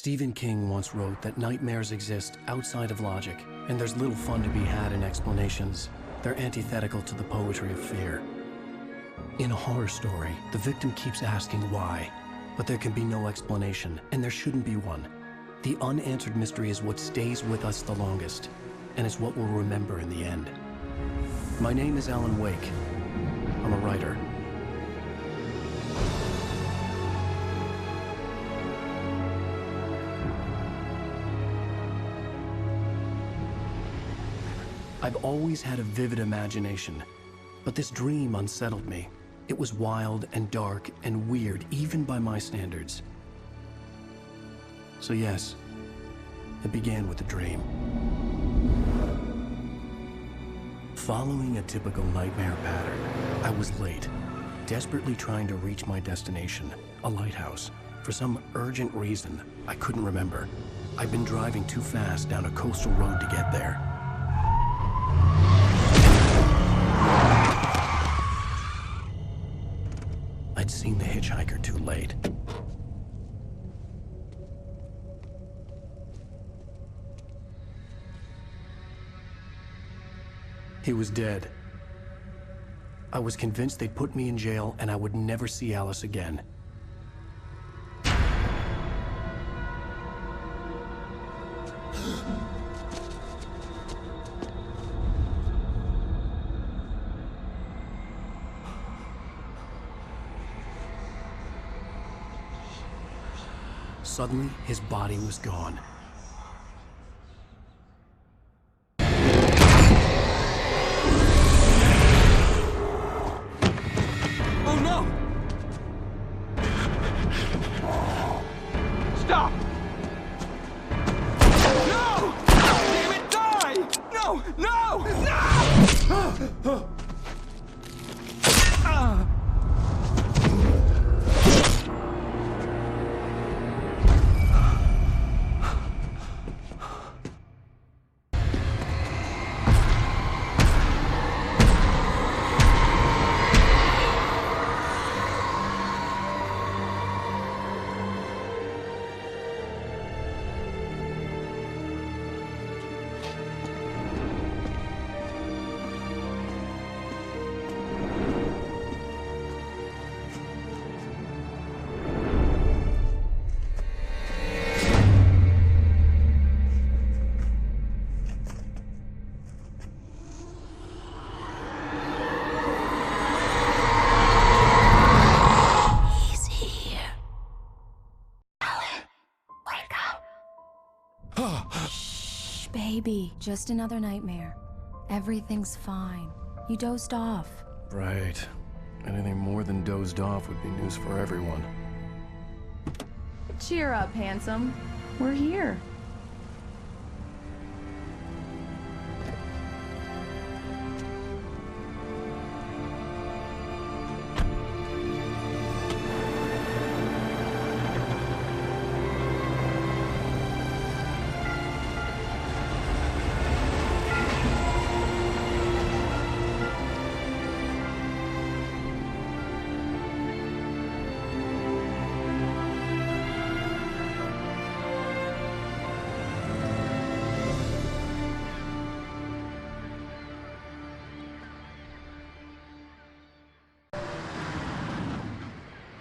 Stephen King once wrote that nightmares exist outside of logic, and there's little fun to be had in explanations. They're antithetical to the poetry of fear. In a horror story, the victim keeps asking why, but there can be no explanation, and there shouldn't be one. The unanswered mystery is what stays with us the longest, and it's what we'll remember in the end. My name is Alan Wake. I'm a writer. I've always had a vivid imagination, but this dream unsettled me. It was wild and dark and weird, even by my standards. So yes, it began with a dream. Following a typical nightmare pattern, I was late, desperately trying to reach my destination, a lighthouse. For some urgent reason, I couldn't remember. I'd been driving too fast down a coastal road to get there. I'd seen the hitchhiker too late. He was dead. I was convinced they'd put me in jail and I would never see Alice again. Suddenly, his body was gone. Oh no! Stop! No! Damn it, die! No! No! No! Shh, baby. Just another nightmare. Everything's fine. You dozed off. Right. Anything more than dozed off would be news for everyone. Cheer up, handsome. We're here.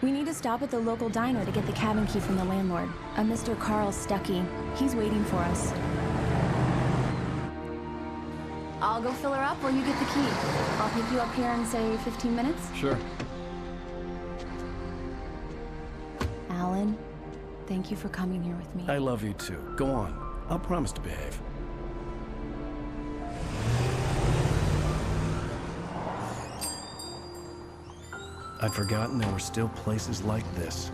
We need to stop at the local diner to get the cabin key from the landlord, a Mr. Carl Stuckey. He's waiting for us. I'll go fill her up while you get the key. I'll pick you up here in, say, 15 minutes? Sure. Alan, thank you for coming here with me. I love you too. Go on. I'll promise to behave. I'd forgotten there were still places like this.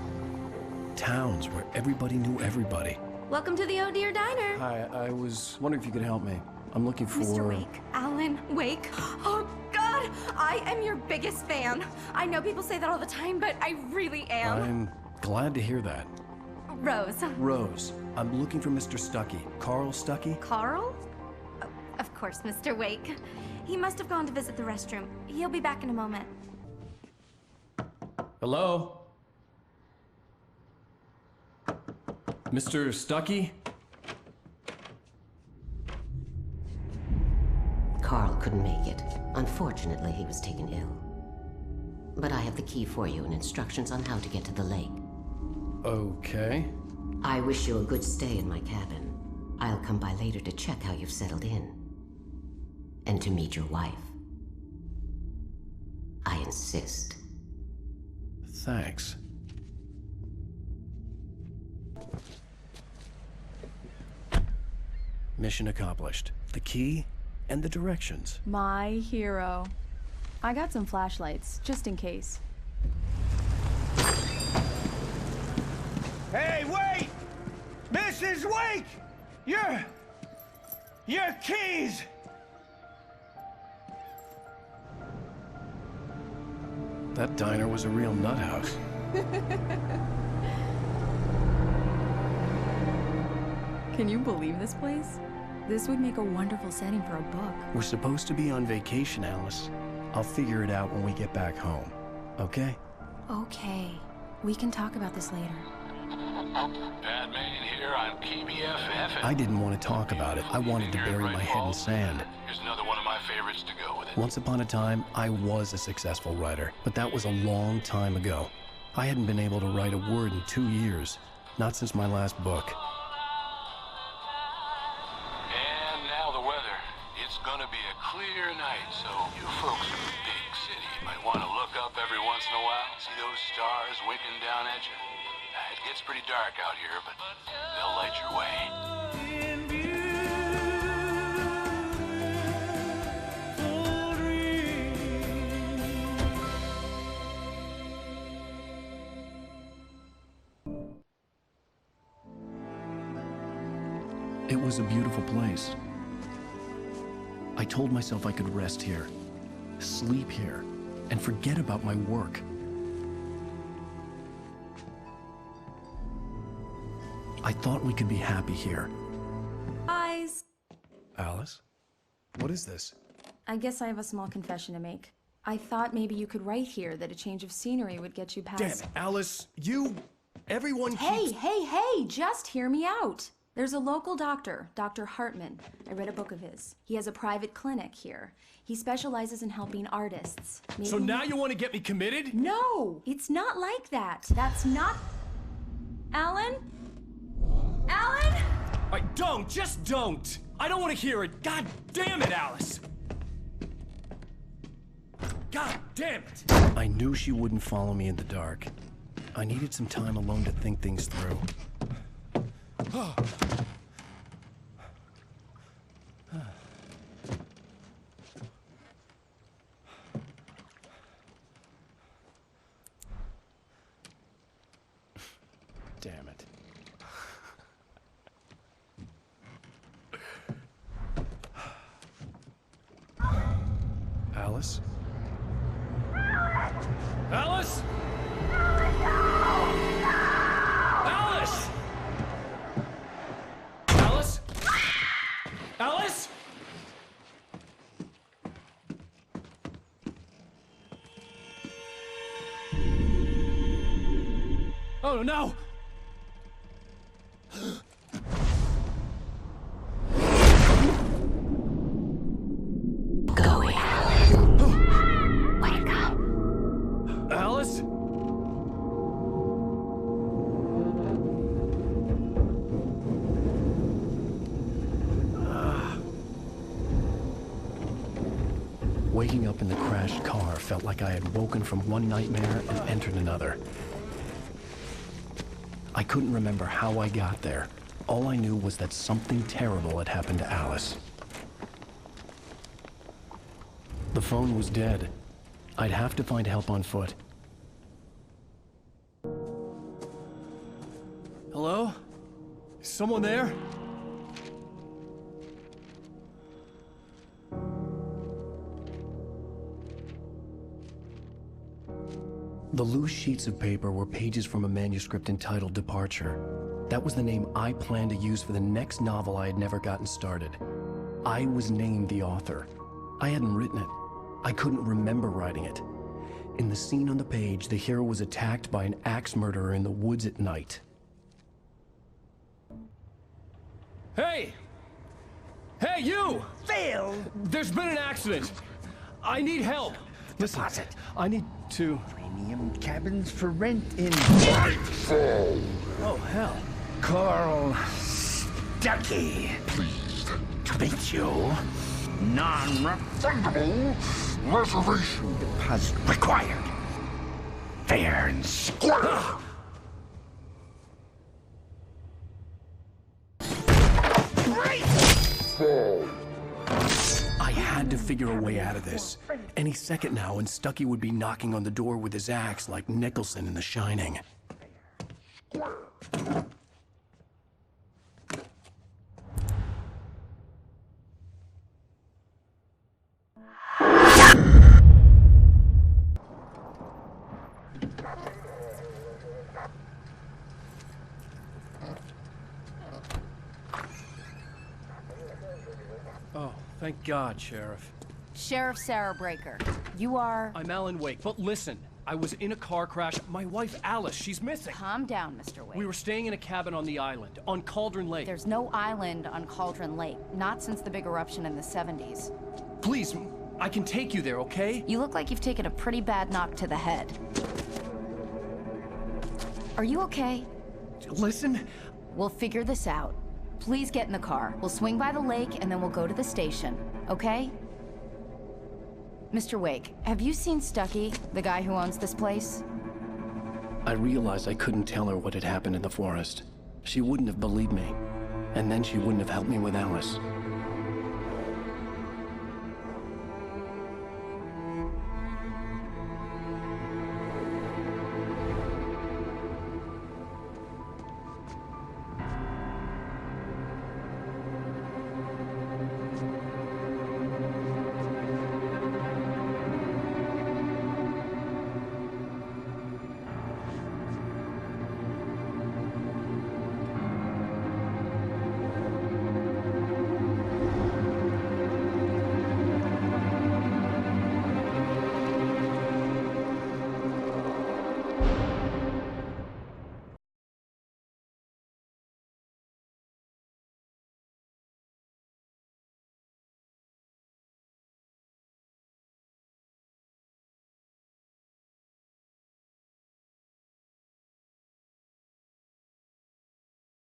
Towns where everybody knew everybody. Welcome to the Oh Dear Diner. Hi, I was wondering if you could help me. I'm looking for... Mr. Wake. Alan Wake. Oh, God! I am your biggest fan. I know people say that all the time, but I really am. I'm glad to hear that. Rose. Rose, I'm looking for Mr. Stuckey. Carl Stuckey? Carl? Oh, of course, Mr. Wake. He must have gone to visit the restroom. He'll be back in a moment. Hello? Mr. Stuckey? Carl couldn't make it. Unfortunately, he was taken ill. But I have the key for you and instructions on how to get to the lake. Okay. I wish you a good stay in my cabin. I'll come by later to check how you've settled in. And to meet your wife. I insist. Thanks. Mission accomplished. The key and the directions. My hero. I got some flashlights, just in case. Hey, wait! Mrs. Wake! Your keys! That diner was a real nut house. Can you believe this place? This would make a wonderful setting for a book. We're supposed to be on vacation, Alice. I'll figure it out when we get back home. Okay? Okay. We can talk about this later. Bad man here on KBFF. I didn't want to talk about it. I wanted to bury my head in sand. Here's another one of my favorites to go with it. Once upon a time, I was a successful writer, but that was a long time ago. I hadn't been able to write a word in 2 years. Not since my last book. And now the weather. It's gonna be a clear night, so you folks in the big city might want to look up every once in a while, see those stars winking down at you. It gets pretty dark out here, but they'll light your way. It was a beautiful place. I told myself I could rest here, sleep here, and forget about my work. I thought we could be happy here. Guys, Alice? What is this? I guess I have a small confession to make. I thought maybe you could write here that a change of scenery would get you past... Damn it, Alice, everyone Hey, keeps... hey, just hear me out. There's a local doctor, Dr. Hartman. I read a book of his. He has a private clinic here. He specializes in helping artists. So now you want to get me committed? No, it's not like that. That's not... Alan? Alan? Just don't! I don't want to hear it! God damn it, Alice! God damn it! I knew she wouldn't follow me in the dark. I needed some time alone to think things through. Damn it. Alice? Alice? Alice! Alice? Alice? Oh no! Going. Wake up. Alice? Waking up in the crashed car felt like I had woken from one nightmare and entered another. I couldn't remember how I got there. All I knew was that something terrible had happened to Alice. The phone was dead. I'd have to find help on foot. Hello? Is someone there? The loose sheets of paper were pages from a manuscript entitled Departure. That was the name I planned to use for the next novel I had never gotten started. I was named the author. I hadn't written it. I couldn't remember writing it. In the scene on the page, the hero was attacked by an axe murderer in the woods at night. Hey! Hey, you! Phil! There's been an accident. I need help. Listen, Deposit. I need to... Premium cabins for rent in Oh, hell. Carl Stuckey. Pleased to meet you. Non-refundable reservation deposit required. Fair and square. I had to figure a way out of this. Any second now, and Stuckey would be knocking on the door with his axe like Nicholson in The Shining. Oh, thank God, Sheriff. Sheriff Sarah Breaker. You are... I'm Alan Wake, but listen. I was in a car crash. My wife, Alice, she's missing. Calm down, Mr. Wake. We were staying in a cabin on the island, on Cauldron Lake. There's no island on Cauldron Lake. Not since the big eruption in the 70s. Please, I can take you there, okay? You look like you've taken a pretty bad knock to the head. Are you okay? Listen. We'll figure this out. Please get in the car. We'll swing by the lake and then we'll go to the station, okay? Mr. Wake, have you seen Stuckey, the guy who owns this place? I realized I couldn't tell her what had happened in the forest. She wouldn't have believed me. And then she wouldn't have helped me with Alice.